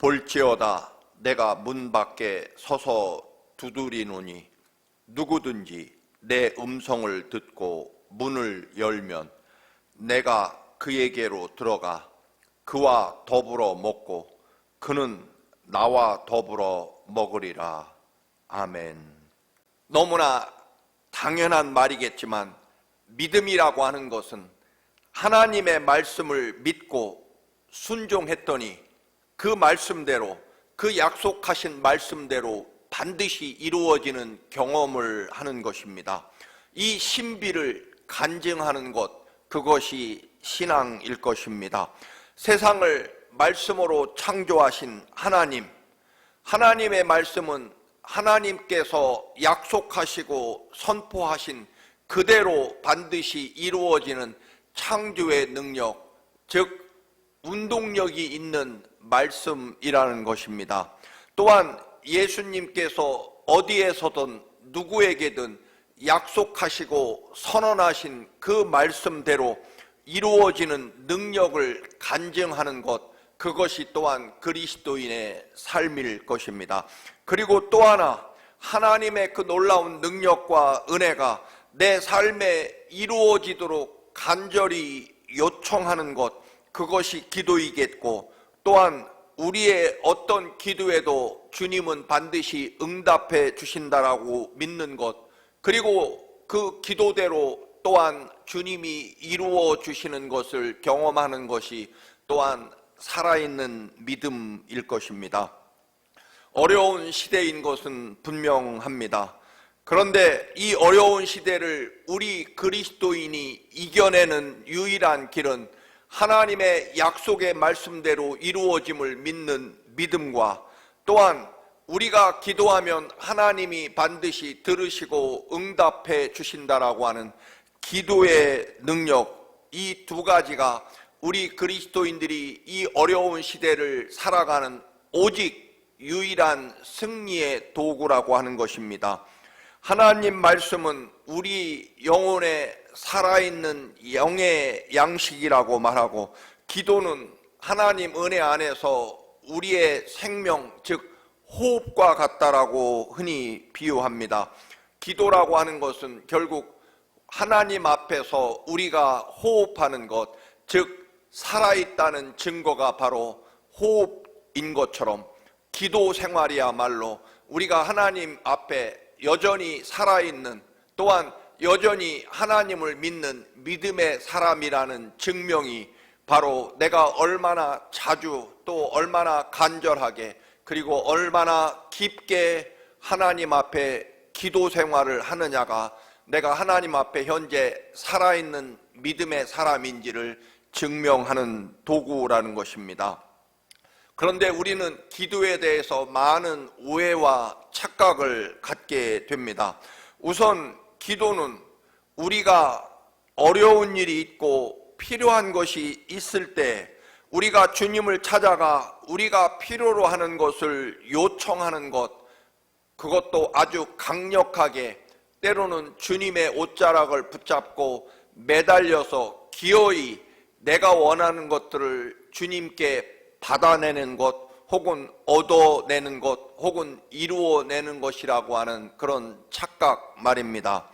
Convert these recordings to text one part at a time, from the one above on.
볼지어다 내가 문 밖에 서서 두드리노니 누구든지 내 음성을 듣고 문을 열면 내가 그에게로 들어가 그와 더불어 먹고 그는 나와 더불어 먹으리라. 아멘. 너무나 당연한 말이겠지만 믿음이라고 하는 것은 하나님의 말씀을 믿고 순종했더니 그 말씀대로, 그 약속하신 말씀대로 반드시 이루어지는 경험을 하는 것입니다. 이 신비를 간증하는 것, 그것이 신앙일 것입니다. 세상을 말씀으로 창조하신 하나님, 하나님의 말씀은 하나님께서 약속하시고 선포하신 그대로 반드시 이루어지는 창조의 능력, 즉 운동력이 있는 말씀이라는 것입니다. 또한 예수님께서 어디에서든 누구에게든 약속하시고 선언하신 그 말씀대로 이루어지는 능력을 간증하는 것, 그것이 또한 그리스도인의 삶일 것입니다. 그리고 또 하나, 하나님의 그 놀라운 능력과 은혜가 내 삶에 이루어지도록 간절히 요청하는 것, 그것이 기도이겠고, 또한 우리의 어떤 기도에도 주님은 반드시 응답해 주신다라고 믿는 것, 그리고 그 기도대로 또한 주님이 이루어 주시는 것을 경험하는 것이 또한 살아있는 믿음일 것입니다. 어려운 시대인 것은 분명합니다. 그런데 이 어려운 시대를 우리 그리스도인이 이겨내는 유일한 길은 하나님의 약속의 말씀대로 이루어짐을 믿는 믿음과, 또한 우리가 기도하면 하나님이 반드시 들으시고 응답해 주신다라고 하는 기도의 능력, 이 두 가지가 우리 그리스도인들이 이 어려운 시대를 살아가는 오직 유일한 승리의 도구라고 하는 것입니다. 하나님 말씀은 우리 영혼에 살아있는 영의 양식이라고 말하고, 기도는 하나님 은혜 안에서 우리의 생명, 즉 호흡과 같다라고 흔히 비유합니다. 기도라고 하는 것은 결국 하나님 앞에서 우리가 호흡하는 것, 즉 살아있다는 증거가 바로 호흡인 것처럼 기도 생활이야말로 우리가 하나님 앞에 여전히 살아있는, 또한 여전히 하나님을 믿는 믿음의 사람이라는 증명이 바로 내가 얼마나 자주 또 얼마나 간절하게 그리고 얼마나 깊게 하나님 앞에 기도 생활을 하느냐가 내가 하나님 앞에 현재 살아있는 믿음의 사람인지를 증명하는 도구라는 것입니다. 그런데 우리는 기도에 대해서 많은 오해와 착각을 갖게 됩니다. 우선 기도는 우리가 어려운 일이 있고 필요한 것이 있을 때 우리가 주님을 찾아가 우리가 필요로 하는 것을 요청하는 것, 그것도 아주 강력하게, 때로는 주님의 옷자락을 붙잡고 매달려서 기어이 내가 원하는 것들을 주님께 받아내는 것, 혹은 얻어내는 것, 혹은 이루어내는 것이라고 하는 그런 착각 말입니다.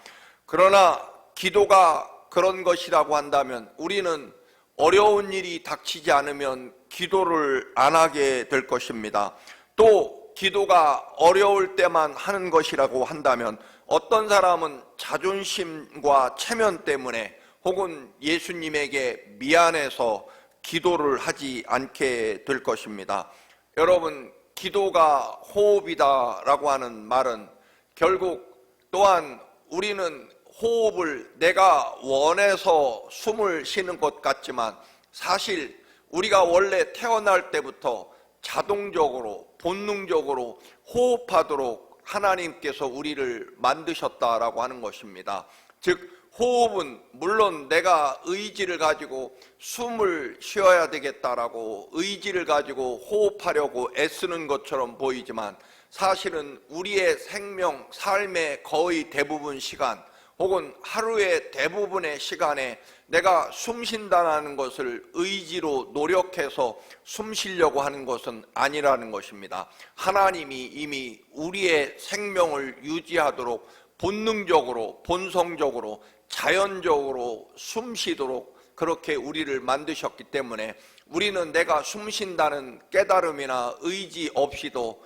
그러나 기도가 그런 것이라고 한다면 우리는 어려운 일이 닥치지 않으면 기도를 안 하게 될 것입니다. 또 기도가 어려울 때만 하는 것이라고 한다면 어떤 사람은 자존심과 체면 때문에 혹은 예수님에게 미안해서 기도를 하지 않게 될 것입니다. 여러분, 기도가 호흡이다라고 하는 말은 결국 또한 우리는 호흡을 내가 원해서 숨을 쉬는 것 같지만 사실 우리가 원래 태어날 때부터 자동적으로 본능적으로 호흡하도록 하나님께서 우리를 만드셨다라고 하는 것입니다. 즉 호흡은 물론 내가 의지를 가지고 숨을 쉬어야 되겠다라고 의지를 가지고 호흡하려고 애쓰는 것처럼 보이지만 사실은 우리의 생명, 삶의 거의 대부분 시간 혹은 하루의 대부분의 시간에 내가 숨 쉰다는 것을 의지로 노력해서 숨 쉬려고 하는 것은 아니라는 것입니다. 하나님이 이미 우리의 생명을 유지하도록 본능적으로, 본성적으로, 자연적으로 숨 쉬도록 그렇게 우리를 만드셨기 때문에 우리는 내가 숨 쉰다는 깨달음이나 의지 없이도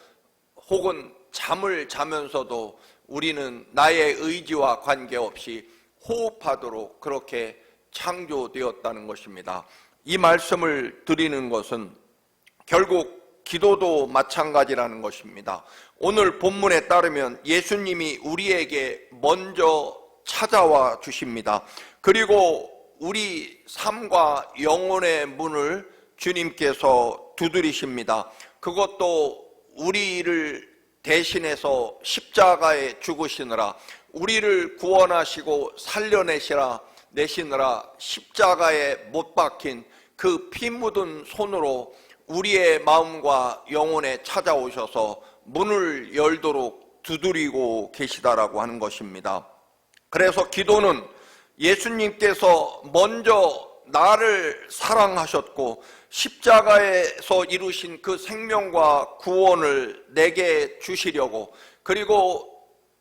혹은 잠을 자면서도 우리는 나의 의지와 관계없이 호흡하도록 그렇게 창조되었다는 것입니다. 이 말씀을 드리는 것은 결국 기도도 마찬가지라는 것입니다. 오늘 본문에 따르면 예수님이 우리에게 먼저 찾아와 주십니다. 그리고 우리 삶과 영혼의 문을 주님께서 두드리십니다. 그것도 우리를 대신해서 십자가에 죽으시느라, 우리를 구원하시고 살려내시느라 십자가에 못 박힌 그 피 묻은 손으로 우리의 마음과 영혼에 찾아오셔서 문을 열도록 두드리고 계시다라고 하는 것입니다. 그래서 기도는 예수님께서 먼저 나를 사랑하셨고 십자가에서 이루신 그 생명과 구원을 내게 주시려고, 그리고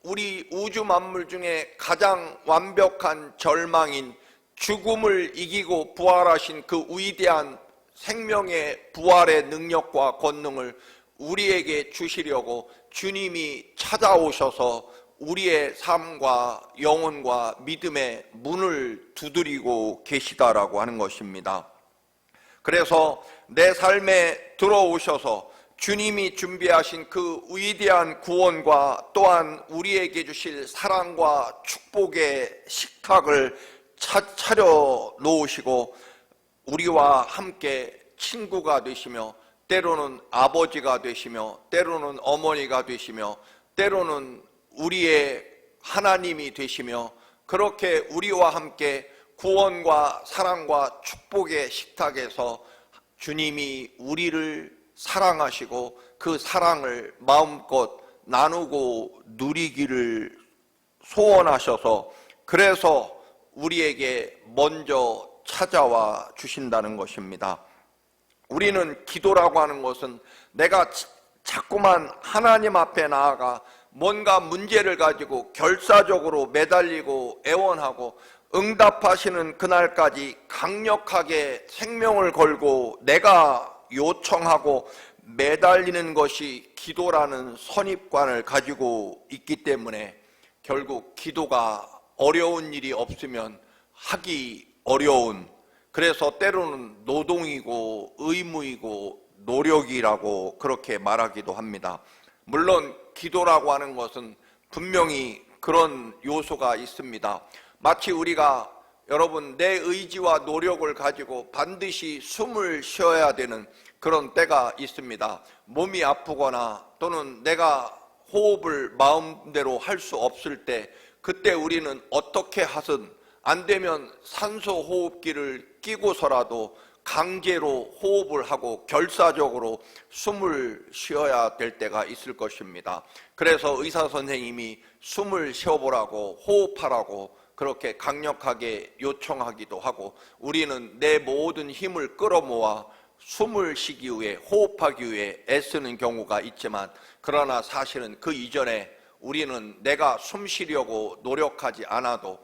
우리 우주 만물 중에 가장 완벽한 절망인 죽음을 이기고 부활하신 그 위대한 생명의 부활의 능력과 권능을 우리에게 주시려고 주님이 찾아오셔서 우리의 삶과 영혼과 믿음의 문을 두드리고 계시다라고 하는 것입니다. 그래서 내 삶에 들어오셔서 주님이 준비하신 그 위대한 구원과 또한 우리에게 주실 사랑과 축복의 식탁을 차려 놓으시고 우리와 함께 친구가 되시며, 때로는 아버지가 되시며, 때로는 어머니가 되시며, 때로는 우리의 하나님이 되시며, 그렇게 우리와 함께 구원과 사랑과 축복의 식탁에서 주님이 우리를 사랑하시고 그 사랑을 마음껏 나누고 누리기를 소원하셔서, 그래서 우리에게 먼저 찾아와 주신다는 것입니다. 우리는 기도라고 하는 것은 내가 자꾸만 하나님 앞에 나아가 뭔가 문제를 가지고 결사적으로 매달리고 애원하고 응답하시는 그날까지 강력하게 생명을 걸고 내가 요청하고 매달리는 것이 기도라는 선입관을 가지고 있기 때문에 결국 기도가 어려운 일이 없으면 하기 어려운, 그래서 때로는 노동이고 의무이고 노력이라고 그렇게 말하기도 합니다. 물론 기도라고 하는 것은 분명히 그런 요소가 있습니다. 마치 우리가, 여러분, 내 의지와 노력을 가지고 반드시 숨을 쉬어야 되는 그런 때가 있습니다. 몸이 아프거나 또는 내가 호흡을 마음대로 할 수 없을 때, 그때 우리는 어떻게 하든 안 되면 산소 호흡기를 끼고서라도 강제로 호흡을 하고 결사적으로 숨을 쉬어야 될 때가 있을 것입니다. 그래서 의사 선생님이 숨을 쉬어보라고, 호흡하라고 그렇게 강력하게 요청하기도 하고, 우리는 내 모든 힘을 끌어모아 숨을 쉬기 위해, 호흡하기 위해 애쓰는 경우가 있지만, 그러나 사실은 그 이전에 우리는 내가 숨 쉬려고 노력하지 않아도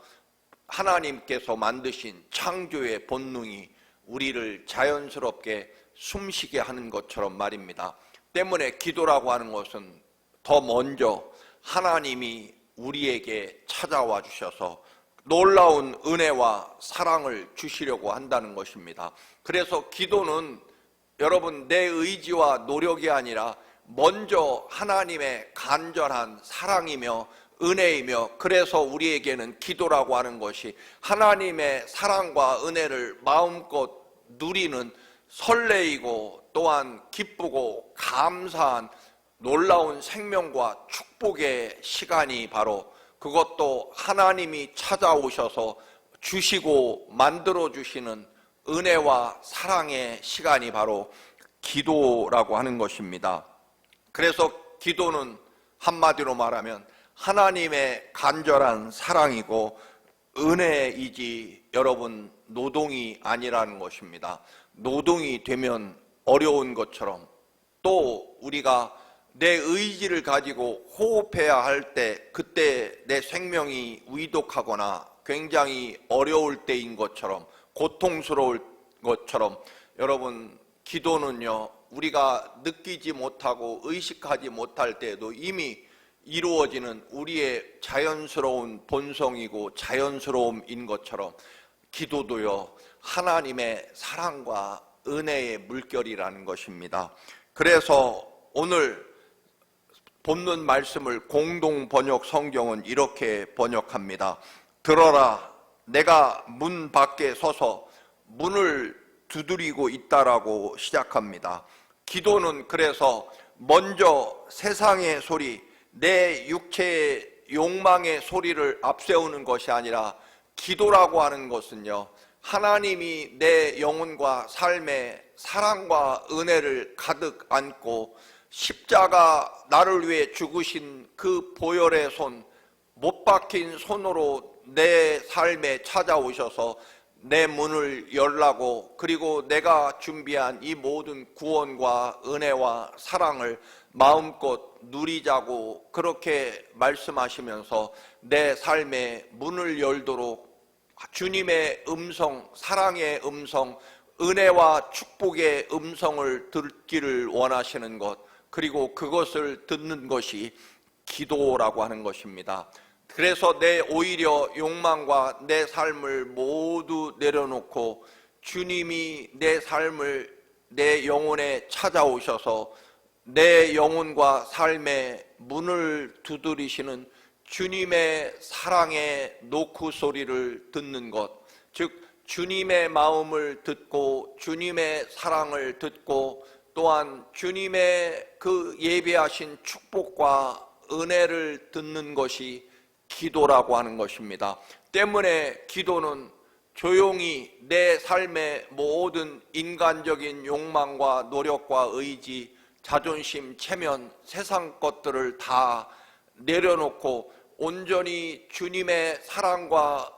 하나님께서 만드신 창조의 본능이 우리를 자연스럽게 숨쉬게 하는 것처럼 말입니다. 때문에 기도라고 하는 것은 더 먼저 하나님이 우리에게 찾아와 주셔서 놀라운 은혜와 사랑을 주시려고 한다는 것입니다. 그래서 기도는 여러분, 내 의지와 노력이 아니라 먼저 하나님의 간절한 사랑이며 은혜이며, 그래서 우리에게는 기도라고 하는 것이 하나님의 사랑과 은혜를 마음껏 누리는 설레이고 또한 기쁘고 감사한 놀라운 생명과 축복의 시간이, 바로 그것도 하나님이 찾아오셔서 주시고 만들어 주시는 은혜와 사랑의 시간이 바로 기도라고 하는 것입니다. 그래서 기도는 한마디로 말하면 하나님의 간절한 사랑이고 은혜이지 여러분 노동이 아니라는 것입니다. 노동이 되면 어려운 것처럼 또 우리가 내 의지를 가지고 호흡해야 할 때 그때 내 생명이 위독하거나 굉장히 어려울 때인 것처럼 고통스러울 것처럼 여러분 기도는요 우리가 느끼지 못하고 의식하지 못할 때에도 이미 이루어지는 우리의 자연스러운 본성이고 자연스러움인 것처럼 기도도요 하나님의 사랑과 은혜의 물결이라는 것입니다. 그래서 오늘 본문 말씀을 공동 번역 성경은 이렇게 번역합니다. 들어라, 내가 문 밖에 서서 문을 두드리고 있다라고 시작합니다. 기도는 그래서 먼저 세상의 소리, 내 육체의 욕망의 소리를 앞세우는 것이 아니라 기도라고 하는 것은요 하나님이 내 영혼과 삶에 사랑과 은혜를 가득 안고 십자가 나를 위해 죽으신 그 보혈의 손, 못 박힌 손으로 내 삶에 찾아오셔서 내 문을 열라고, 그리고 내가 준비한 이 모든 구원과 은혜와 사랑을 마음껏 누리자고 그렇게 말씀하시면서 내 삶에 문을 열도록 주님의 음성, 사랑의 음성, 은혜와 축복의 음성을 듣기를 원하시는 것, 그리고 그것을 듣는 것이 기도라고 하는 것입니다. 그래서 내 오히려 욕망과 내 삶을 모두 내려놓고 주님이 내 삶을 내 영혼에 찾아오셔서 내 영혼과 삶의 문을 두드리시는 주님의 사랑의 노크 소리를 듣는 것, 즉 주님의 마음을 듣고 주님의 사랑을 듣고 또한 주님의 그 예비하신 축복과 은혜를 듣는 것이 기도라고 하는 것입니다. 때문에 기도는 조용히 내 삶의 모든 인간적인 욕망과 노력과 의지, 자존심, 체면, 세상 것들을 다 내려놓고 온전히 주님의 사랑과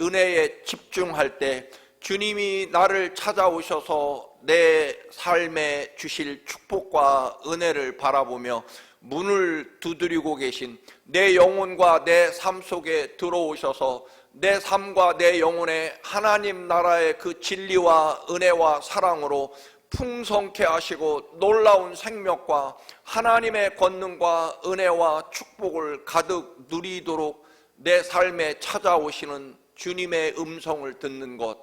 은혜에 집중할 때 주님이 나를 찾아오셔서 내 삶에 주실 축복과 은혜를 바라보며 문을 두드리고 계신 내 영혼과 내 삶 속에 들어오셔서 내 삶과 내 영혼에 하나님 나라의 그 진리와 은혜와 사랑으로 풍성케 하시고 놀라운 생명과 하나님의 권능과 은혜와 축복을 가득 누리도록 내 삶에 찾아오시는 주님의 음성을 듣는 것,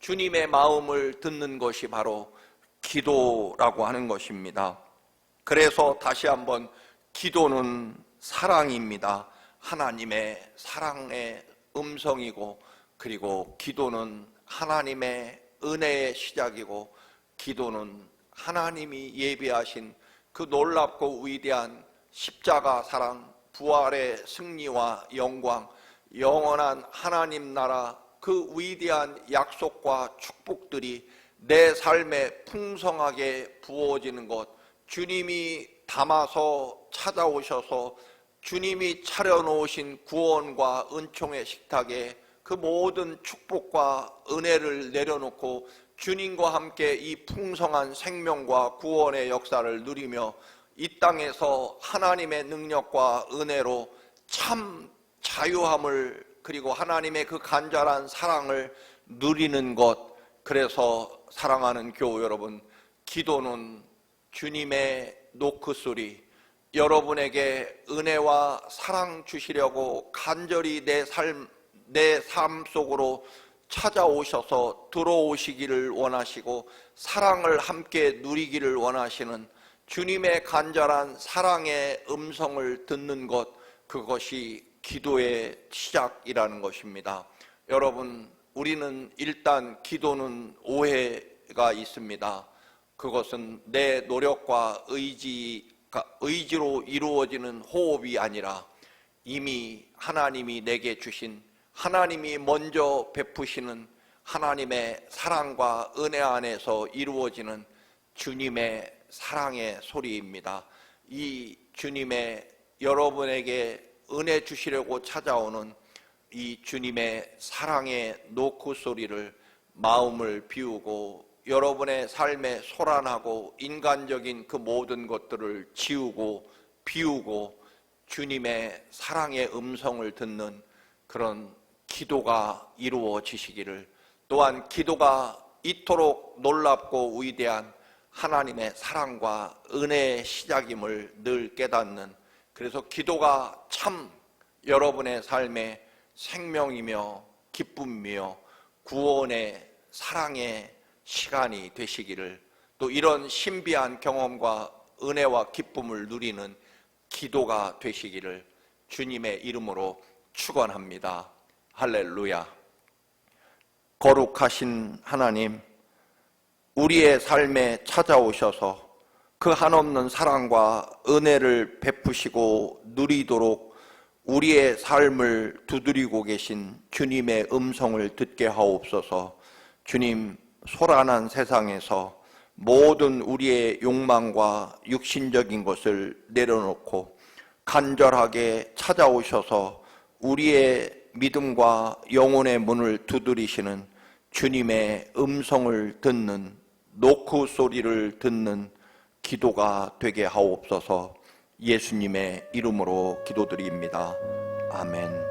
주님의 마음을 듣는 것이 바로 기도라고 하는 것입니다. 그래서 다시 한번 기도는 사랑입니다. 하나님의 사랑의 음성이고, 그리고 기도는 하나님의 은혜의 시작이고, 기도는 하나님이 예비하신 그 놀랍고 위대한 십자가 사랑, 부활의 승리와 영광, 영원한 하나님 나라 그 위대한 약속과 축복들이 내 삶에 풍성하게 부어지는 것, 주님이 담아서 찾아오셔서 주님이 차려놓으신 구원과 은총의 식탁에 그 모든 축복과 은혜를 내려놓고 주님과 함께 이 풍성한 생명과 구원의 역사를 누리며 이 땅에서 하나님의 능력과 은혜로 참 자유함을, 그리고 하나님의 그 간절한 사랑을 누리는 것. 그래서 사랑하는 교우 여러분, 기도는 주님의 노크소리, 여러분에게 은혜와 사랑 주시려고 간절히 내 삶 속으로 찾아오셔서 들어오시기를 원하시고 사랑을 함께 누리기를 원하시는 주님의 간절한 사랑의 음성을 듣는 것, 그것이 기도의 시작이라는 것입니다. 여러분, 우리는 일단 기도는 오해가 있습니다. 그것은 내 노력과 의지로 이루어지는 호흡이 아니라 이미 하나님이 내게 주신, 하나님이 먼저 베푸시는 하나님의 사랑과 은혜 안에서 이루어지는 주님의 사랑의 소리입니다. 이 주님의 여러분에게 은혜 주시려고 찾아오는 이 주님의 사랑의 노크 소리를 마음을 비우고 여러분의 삶에 소란하고 인간적인 그 모든 것들을 지우고 비우고 주님의 사랑의 음성을 듣는 그런 기도가 이루어지시기를, 또한 기도가 이토록 놀랍고 위대한 하나님의 사랑과 은혜의 시작임을 늘 깨닫는, 그래서 기도가 참 여러분의 삶의 생명이며 기쁨이며 구원의 사랑의 시간이 되시기를, 또 이런 신비한 경험과 은혜와 기쁨을 누리는 기도가 되시기를 주님의 이름으로 축원합니다. 할렐루야. 거룩하신 하나님, 우리의 삶에 찾아오셔서 그 한없는 사랑과 은혜를 베푸시고 누리도록 우리의 삶을 두드리고 계신 주님의 음성을 듣게 하옵소서. 주님, 소란한 세상에서 모든 우리의 욕망과 육신적인 것을 내려놓고 간절하게 찾아오셔서 우리의 믿음과 영혼의 문을 두드리시는 주님의 음성을 듣는, 노크 소리를 듣는 기도가 되게 하옵소서. 예수님의 이름으로 기도드립니다. 아멘.